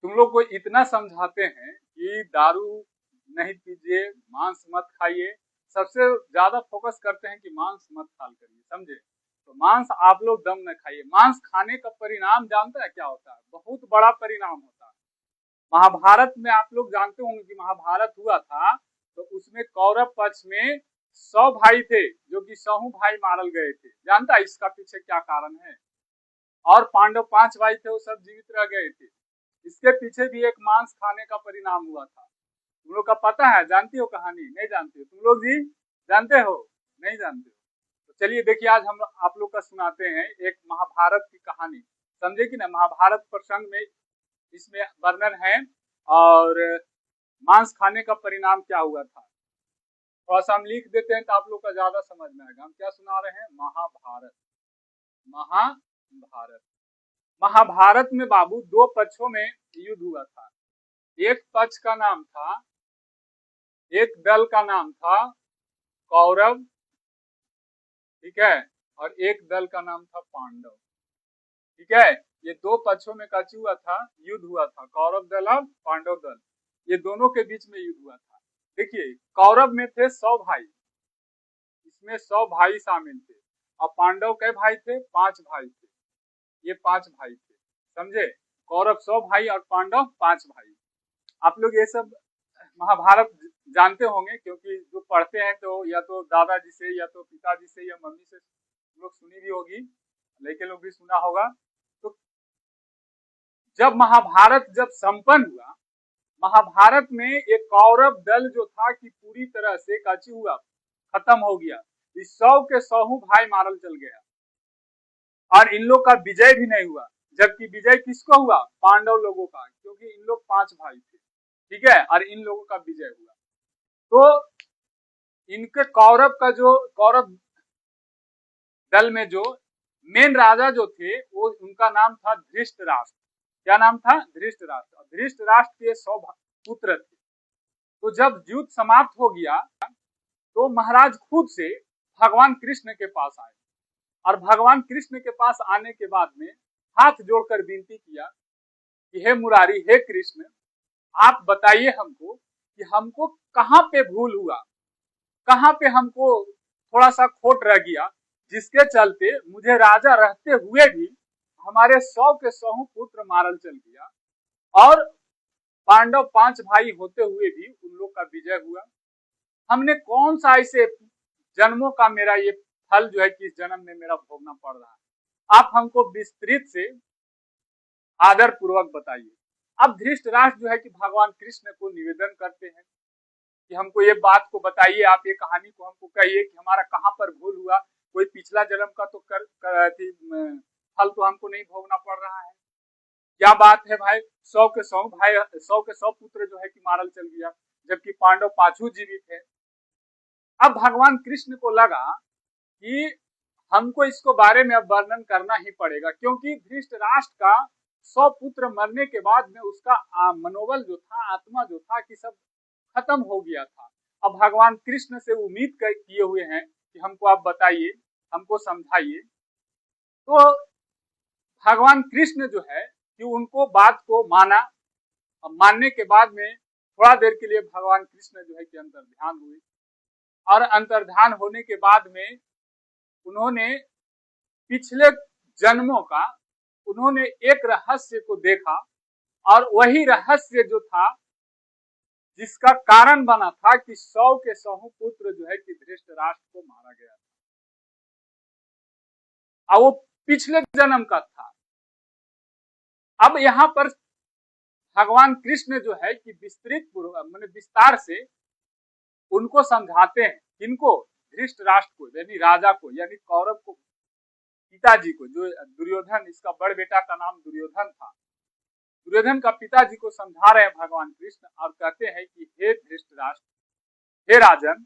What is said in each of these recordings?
तुम लोग को इतना समझाते हैं कि दारू नहीं पीजिए, मांस मत खाइए, सबसे ज्यादा फोकस करते हैं कि मांस मत खाल करिए, समझे? तो मांस आप लोग दम न खाइए। मांस खाने का परिणाम जानते हैं क्या होता है? बहुत बड़ा परिणाम होता है। महाभारत में आप लोग जानते होंगे कि महाभारत हुआ था, तो उसमें कौरव पक्ष में 100 भाई थे, जो कि 100 भाई मारल गए थे। जानता है इसका पीछे क्या कारण है? और पांडव 5 भाई थे, वो सब जीवित रह गए थे। इसके पीछे भी एक मांस खाने का परिणाम हुआ था। तुम लोग का पता है? जानती हो कहानी? नहीं जानती हो? तुम लोग जी जानते हो? नहीं जानते हो? तो चलिए देखिए, आज हम आप लोग का सुनाते हैं एक महाभारत की कहानी। समझे कि ना? महाभारत प्रसंग में इसमें वर्णन है, और मांस खाने का परिणाम क्या हुआ था। थोड़ा सा हम लिख देते हैं तो आप लोग का ज्यादा समझ में आएगा। हम क्या सुना रहे हैं? महाभारत। महाभारत। महाभारत में बाबू 2 पक्षों में युद्ध हुआ था। एक पक्ष का नाम था, एक दल का नाम था कौरव, ठीक है, और एक दल का नाम था पांडव, ठीक है। ये 2 पक्षों में कची हुआ था, युद्ध हुआ था। कौरव दल और पांडव दल, ये दोनों के बीच में युद्ध हुआ था। देखिए, कौरव में थे 100 भाई, इसमें 100 भाई शामिल थे। और पांडव के भाई थे? 5 भाई थे। ये 5 भाई थे, समझे? कौरव 100 भाई और पांडव 5 भाई। आप लोग ये सब महाभारत जानते होंगे, क्योंकि जो पढ़ते हैं तो या तो दादाजी से, या तो पिताजी से, या मम्मी से लोग सुनी भी होगी, लड़के लोग भी सुना होगा। तो जब महाभारत जब संपन्न हुआ, महाभारत में एक कौरव दल जो था कि पूरी तरह से काची हुआ, खत्म हो गया। इस 100 के 100 भाई मारल चल गया, और इन लोग का विजय भी नहीं हुआ। जबकि विजय किसको हुआ? पांडव लोगों का, क्योंकि इन लोग 5 भाई थे, ठीक है, और इन लोगों का विजय हुआ। तो इनके कौरव का जो कौरव दल में जो मेन राजा जो थे, वो उनका नाम था धृष्टराष्ट्र। क्या नाम था? धृष्टराष्ट्र। धृष्टराष्ट्र के 100 पुत्र थे। तो जब युद्ध समाप्त हो गया, तो महाराज खुद से भगवान कृष्ण के पास आए, और भगवान कृष्ण के पास आने के बाद में हाथ जोड़कर विनती किया कि हे मुरारी, हे कृष्ण, आप बताइए हमको कि हमको कहाँ पे भूल हुआ, कहाँ पे हमको थोड़ा सा खोट रह गया, जिसके चलते मुझे राजा रहते हुए भी हमारे 100 के 100 पुत्र मारल चल गया, और पांडव 5 भाई होते हुए भी उन लोग का विजय हुआ। हमने कौन सा ऐसे जन्मों का मेरा ये फल जो है कि इस जन्म में मेरा भोगना पड़ रहा है? आप हमको विस्तृत से आदर पूर्वक बताइए। अब धृष्टराष्ट्र जो है कि भगवान कृष्ण को निवेदन करते हैं कि हमको ये बात को बताइए, आप ये कहानी को हमको कहिए कि हमारा कहाँ पर भूल हुआ। कोई पिछला जन्म का तो फल तो हमको नहीं भोगना पड़ रहा है। क्या बात है भाई, 100 के 100 भाई, 100 के 100 पुत्र जो है कि मारल चल गया, जबकि पांडव 5 जीवित है। अब भगवान कृष्ण को लगा कि हमको इसको बारे में अब वर्णन करना ही पड़ेगा, क्योंकि धृष्टराष्ट्र का 100 पुत्र मरने के बाद में उसका मनोबल जो था, आत्मा जो था कि सब खत्म हो गया था। अब भगवान कृष्ण से उम्मीद किए हुए हैं कि हमको आप बताइए, हमको समझाइए। तो भगवान कृष्ण जो है कि उनको बात को माना, अब मानने के बाद में थोड़ा देर के लिए भगवान कृष्ण जो है कि अंतर्ध्यान हुए, और अंतर्ध्यान होने के बाद में उन्होंने पिछले जन्मों का उन्होंने एक रहस्य को देखा, और वही रहस्य जो था जिसका कारण बना था कि 100 के 100 पुत्र जो है कि धृष्टराष्ट्र को मारा गया था, और वो पिछले जन्म का था। अब यहाँ पर भगवान कृष्ण जो है कि विस्तृत माने विस्तार से उनको समझाते हैं। किनको? धृष्टराष्ट्र को, यानी राजा को, यानी कौरव को, पिताजी को, जो दुर्योधन, इसका बड़ बेटा का नाम दुर्योधन था। दुर्योधन का पिताजी को समझा रहे हैं भगवान कृष्ण, और कहते हैं कि हे धृष्टराष्ट्र, हे राजन,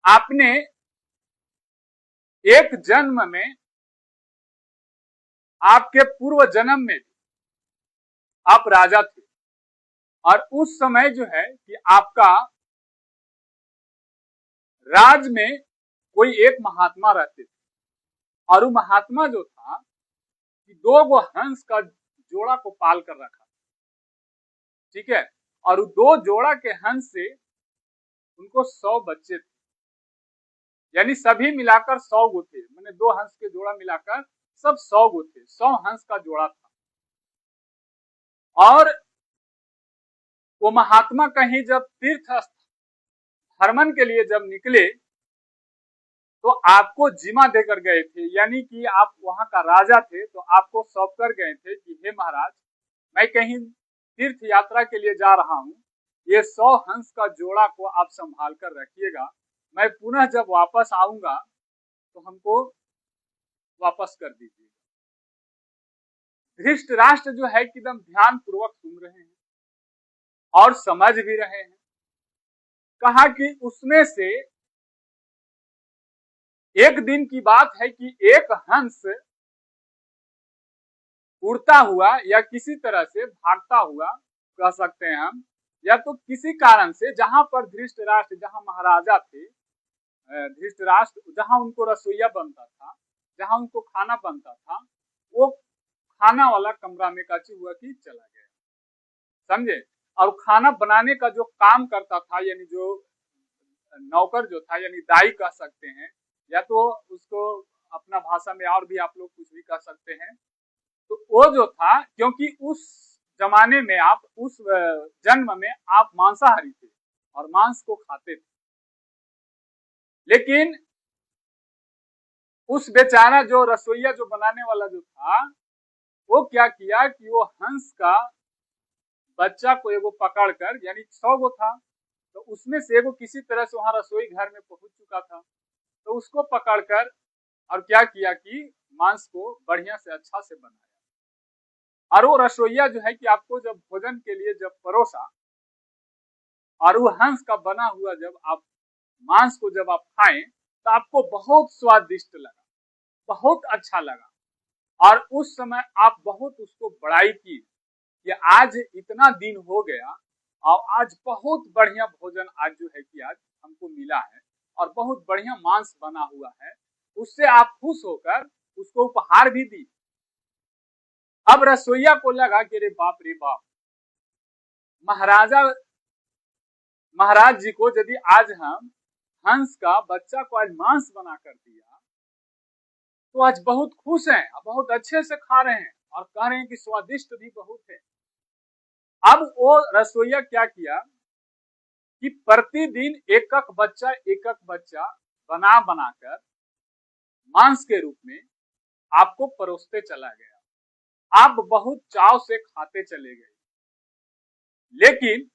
आपने एक जन्म में, आपके पूर्व जन्म में आप राजा थे, और उस समय जो है कि आपका राज में कोई एक महात्मा रहते थे, और वो महात्मा जो था कि 2 हंस का जोड़ा को पाल कर रखा, ठीक है। और 2 जोड़ा के हंस से उनको 100 बच्चे थे, यानी सभी मिलाकर 100 गो थे, मैंने 2 हंस के जोड़ा मिलाकर सब 100 गो थे, 100 हंस का जोड़ा था। और वो महात्मा कहीं जब तीर्थ भ्रमण के लिए जब निकले तो आपको जिम्मा देकर गए थे, यानी कि आप वहां का राजा थे, तो आपको सौंप कर गए थे कि हे महाराज, मैं कहीं तीर्थ यात्रा के लिए जा रहा हूं, ये 100 हंस का जोड़ा को आप संभाल कर रखिएगा, मैं पुनः जब वापस आऊंगा तो हमको वापस कर दीजिएगा। धृतराष्ट्र जो है एकदम ध्यान पूर्वक सुन रहे हैं और समझ भी रहे हैं। कहा कि उसमें से एक दिन की बात है कि एक हंस उड़ता हुआ या किसी तरह से भागता हुआ कह सकते हैं हम, या तो किसी कारण से जहां पर धृतराष्ट्र, जहां महाराजा थे धृतराष्ट्र, जहां उनको रसोईया बनता था, जहां उनको खाना बनता था, वो खाना वाला कमरा में काची हुआ कि चला गया, समझे। और खाना बनाने का जो काम करता था, यानी जो नौकर जो था, यानी दाई कह सकते हैं, या तो उसको अपना भाषा में और भी आप लोग कुछ भी कह सकते हैं, तो वो जो था, क्योंकि उस जमाने में आप उस जन्म में आप मांसाहारी थे और मांस को खाते थे, लेकिन उस बेचारा जो रसोईया जो बनाने वाला जो था, वो क्या किया कि वो हंस का बच्चा को एगो पकड़ कर, यानी 100 गो था, तो उसमें से एगो किसी तरह से वहां रसोई घर में पहुंच चुका था, तो उसको पकड़कर और क्या किया कि मांस को बढ़िया से अच्छा से बनाया। और वो रसोईया जो है कि आपको जब भोजन के लिए जब परोसा और वो हंस का बना हुआ जब आप मांस को जब आप खाएं तो आपको बहुत स्वादिष्ट लगा, बहुत अच्छा लगा, और उस समय आप बहुत उसको बड़ाई की कि आज इतना दिन हो गया और आज बहुत बढ़िया भोजन आज जो है कि आज हमको मिला है और बहुत बढ़िया मांस बना हुआ है, उससे आप खुश होकर उसको उपहार भी दी। अब रसोईया को लगा कि रे बाप, महाराज जी को यदि आज हम हंस का बच्चा को आज मांस बना कर दिया तो आज बहुत खुश हैं, बहुत अच्छे से खा रहे हैं और कह रहे हैं कि स्वादिष्ट भी बहुत है। अब वो रसोईया क्या किया कि प्रतिदिन एक एक बच्चा बना बनाकर मांस के रूप में आपको परोसते चला गया। आप बहुत चाव से खाते चले गए, लेकिन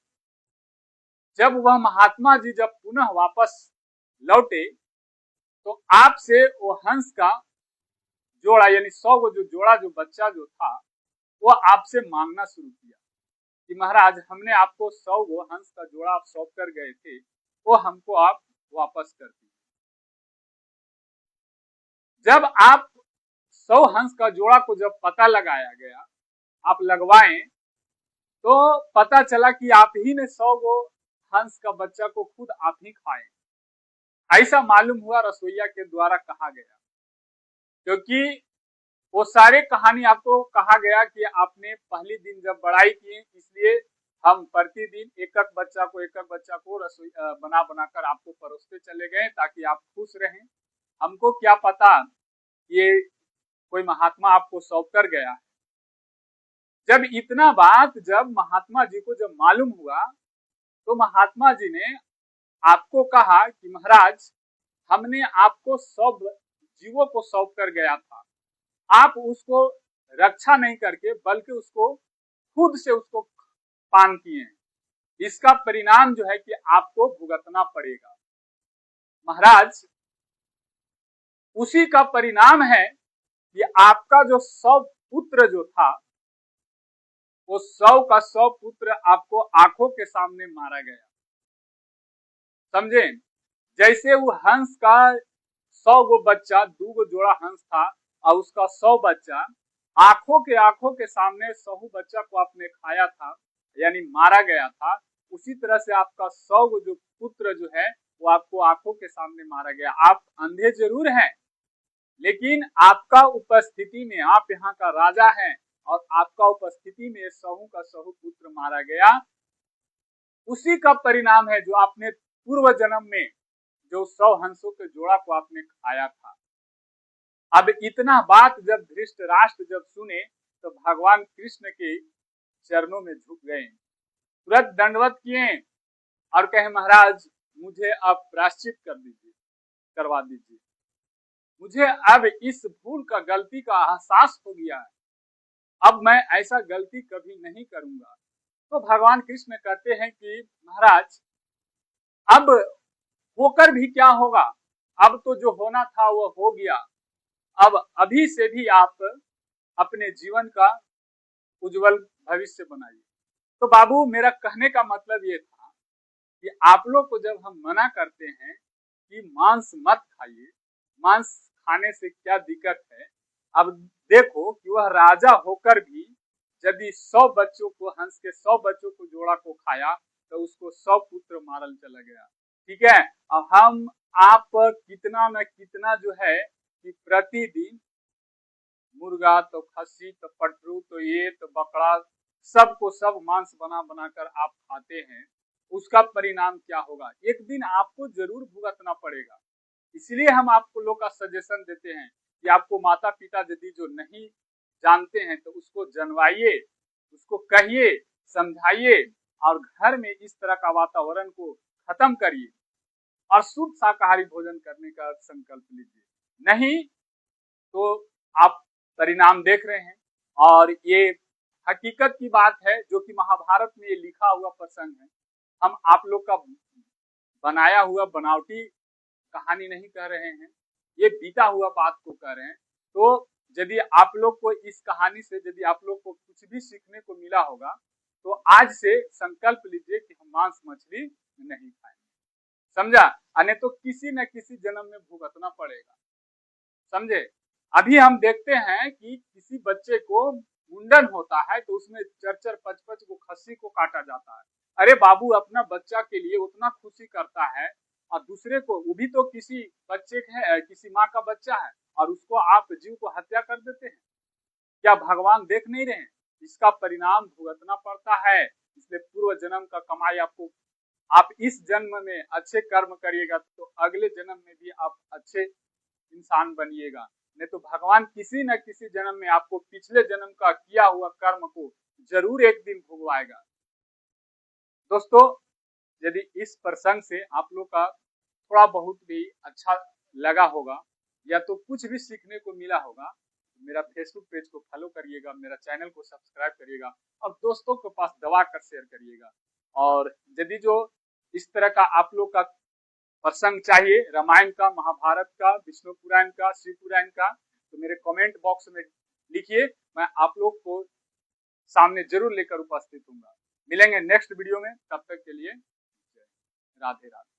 जब वह महात्मा जी जब पुनः वापस लौटे तो आपसे वो हंस का जोड़ा, यानी 100 गो जो जोड़ा जो बच्चा जो था, वो आपसे मांगना शुरू किया कि महाराज, हमने आपको 100 गो हंस का जोड़ा आप सौंप कर गए थे, वो हमको आप वापस कर दीजिए। जब आप 100 हंस का जोड़ा को जब पता लगाया गया, आप लगवाएं, तो पता चला कि आप ही ने 100 गो हंस का बच्चा को खुद आप ही खाए, ऐसा मालूम हुआ रसोईया के द्वारा कहा गया। क्योंकि वो सारे कहानी आपको कहा गया कि आपने पहली दिन जब बड़ाई की, इसलिए हम प्रतिदिन एक बच्चा को रसोई बना बनाकर आपको परोसते चले गए ताकि आप खुश रहें। हमको क्या पता ये कोई महात्मा आपको सौंप कर गया है। जब इतना बात जब महात्मा जी को जब मालूम हुआ तो महात्मा जी ने आपको कहा कि महाराज, हमने आपको 100 जीवों को सौंप कर गया था, आप उसको रक्षा नहीं करके बल्कि उसको खुद से उसको पान किए, इसका परिणाम जो है कि आपको भुगतना पड़ेगा। महाराज, उसी का परिणाम है कि आपका जो 100 पुत्र जो था, वो 100 का 100 पुत्र आपको आंखों के सामने मारा गया, समझे। जैसे वो हंस का 100 गो बच्चा, 2 गो जोड़ा हंस था और उसका 100 बच्चा आंखों के सामने 100 बच्चा को आपने खाया था, यानी मारा गया था, उसी तरह से आपका 100 गो जो पुत्र जो है वो आपको आंखों के सामने मारा गया। आप अंधे जरूर हैं, लेकिन आपका उपस्थिति में, आप यहाँ का राजा हैं, और आपका उपस्थिति में सहू का सहू पुत्र मारा गया, उसी का परिणाम है जो आपने पूर्व जन्म में जो 100 हंसों के जोड़ा को आपने खाया था। अब इतना बात जब धृतराष्ट्र जब सुने तो भगवान कृष्ण के चरणों में झुक गए, तुरंत दंडवत किए और कहे महाराज मुझे अब प्रायश्चित करवा दीजिए, मुझे अब इस भूल का गलती का एहसास हो गया है, अब मैं ऐसा गलती कभी नहीं करूंगा। तो भगवान कृष्ण कहते हैं कि महाराज अब होकर भी क्या होगा, अब तो जो होना था वो हो गया, अब अभी से भी आप अपने जीवन का उज्जवल भविष्य बनाइए। तो बाबू मेरा कहने का मतलब ये था कि आप लोग को जब हम मना करते हैं कि मांस मत खाइए, मांस खाने से क्या दिक्कत है, अब देखो कि वह राजा होकर भी यदि 100 बच्चों को, हंस के 100 बच्चों को जोड़ा को खाया तो उसको 100 पुत्र मारल चला गया। ठीक है, अब हम आप कितना न कितना जो है कि प्रतिदिन मुर्गा तो खस्सी तो पटरू तो ये तो बकरा सबको सब मांस बना बनाकर आप खाते हैं, उसका परिणाम क्या होगा, एक दिन आपको जरूर भुगतना पड़ेगा। इसलिए हम आपको लोग का सजेशन देते हैं कि आपको माता पिता यदि जो नहीं जानते हैं तो उसको जनवाइए, उसको कहिए, समझाइए और घर में इस तरह का वातावरण को खत्म करिए और शुद्ध शाकाहारी भोजन करने का संकल्प लीजिए। नहीं तो आप परिणाम देख रहे हैं। और ये हकीकत की बात है जो कि महाभारत में ये लिखा हुआ प्रसंग है, हम आप लोग का बनाया हुआ बनावटी कहानी नहीं कह रहे हैं, ये बीता हुआ बात को कह रहे हैं। तो यदि आप लोग को इस कहानी से यदि आप लोग को कुछ भी सीखने को मिला होगा तो आज से संकल्प लीजिए कि हम मांस मछली नहीं खाएंगे, समझा, अन्य तो किसी न किसी जन्म में भुगतना पड़ेगा, समझे। अभी हम देखते हैं कि किसी बच्चे को मुंडन होता है तो उसमें 4-4 5-5 को खस्सी को काटा जाता है। अरे बाबू अपना बच्चा के लिए उतना खुशी करता है और दूसरे को, वो भी तो किसी बच्चे है, किसी माँ का बच्चा है और उसको आप जीव को हत्या कर देते हैं, क्या भगवान देख नहीं रहे हैं, इसका परिणाम भुगतना पड़ता है। इसलिए पूर्व जन्म का कमाई आपको, आप इस जन्म में अच्छे कर्म करिएगा तो अगले जन्म में भी आप अच्छे इंसान बनिएगा, नहीं तो भगवान किसी न किसी जन्म में आपको पिछले जन्म का किया हुआ कर्म को जरूर एक दिन भुगवाएगा। दोस्तों यदि इस प्रसंग से आप लोग का थोड़ा बहुत भी अच्छा लगा होगा या तो कुछ भी सीखने को मिला होगा तो मेरा फेसबुक पेज को फॉलो करिएगा, मेरा चैनल को सब्सक्राइब करिएगा और दोस्तों के पास दबा कर शेयर करिएगा। और यदि जो इस तरह का आप लोग का प्रसंग चाहिए, रामायण का, महाभारत का, विष्णु पुराण का, शिव पुराण का, तो मेरे कमेंट बॉक्स में लिखिए, मैं आप लोग को सामने जरूर लेकर उपस्थित हूँ। मिलेंगे नेक्स्ट वीडियो में, तब तक के लिए राधे राधे।